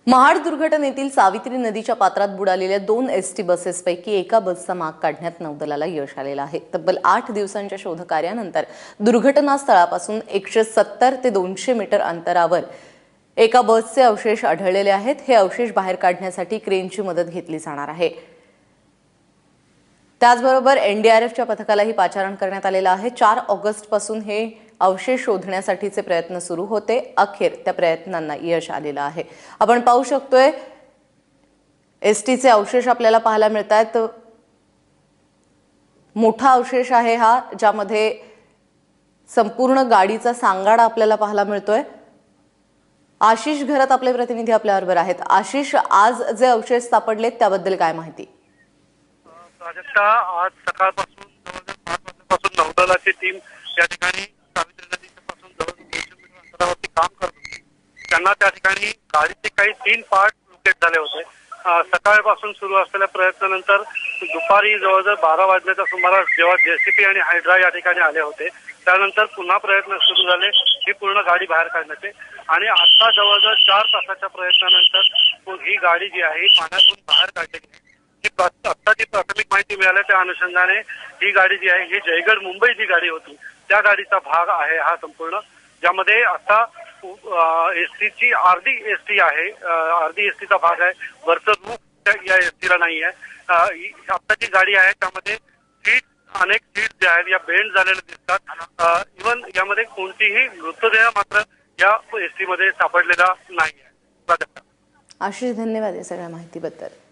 महाड दुर्घटनेतील सावित्री नदीच्या पात्रात बुडालेल्या 2 एसटी बसेसपैकी एका बसचा माग काढण्यात नौदलाला यश आलेलं आहे। तब्बल 8 दिवसांच्या शोधकार्यानंतर दुर्घटनास्थळापासून 170 ते 200 मीटर अंतरावर एका बसचे अवशेष आढळलेले आहेत। हे अवशेष बाहेर काढण्यासाठी क्रेनची मदत घेतली जाणार आहे। त्याचबरोबर एनडीआरएफच्या पथकालाही पाचारण करण्यात आलेलं आहे। 4 ऑगस्ट पासून हे अवशेष शोधण्यासाठीचे प्रयत्न सुरू होते। अखेर त्या प्रयत्नांना यश आलेलं आहे। आपण पाहू शकतोय एसटीचे अवशेष आपल्याला पाहायला मिळतात। मोठा अवशेष आहे हा, ज्यामध्ये संपूर्ण गाडीचा सांगाडा आपल्याला पाहायला मिळतोय। आशिष घरात आपले प्रतिनिधी आपल्याबरोबर आहेत। आशिष, आज जे अवशेष सापडलेत त्याबद्दल काय माहिती? प्राजक्ता, आज सकाळपासून जवळजवळ 5 वाजल्यापासून नौदलाची टीम या ठिकाणी सावित्री नदीच्या पासून जवळ 200 मीटर अंतरावरती काम करत होती। त्यांना त्या ठिकाणी गाडीचे काही 3 पार्ट लोकेट झाले होते। सकाळपासून सुरू असलेल्या प्रयत्नानंतर दुपारी जवळजवळ 12 वाजल्याच्या सुमारास जेव्हा जेसीबी आणि हायड्रा या ठिकाणी आले होते, त्यानंतर पुन्हा प्रयत्न सुरू झाले ही पूर्ण गाडी बाहेर काढण्याचे। आणि आता जवळजवळ 4 तासाच्या प्रयत्नानंतर ही गाडी जी आहे पाण्यातून बाहेर काढलेली आहे। आता जी प्राथमिक माहिती मिळाली त्या अनुषंगाने ही गाडी जी आहे ही जयगड मुंबई जी गाडी होती त्या गाडीचा भाग आहे हा संपूर्ण, ज्यामध्ये आता एसटीची अर्धी एसटी आहे, अर्धी एसटीचा भाग आहे। वरचं रूफ या एसटीला नाही आहे। आता जी गाडी आहे त्यामध्ये अनेक सीट जे आहेत या बेंड झालेल्या दिसतात। इव्हन यामध्ये कोणतीही मृतदेह मात्र या एसटी मध्ये सापडलेला नाही आहे। आशिष, धन्यवाद या सगळ्या माहितीबद्दल।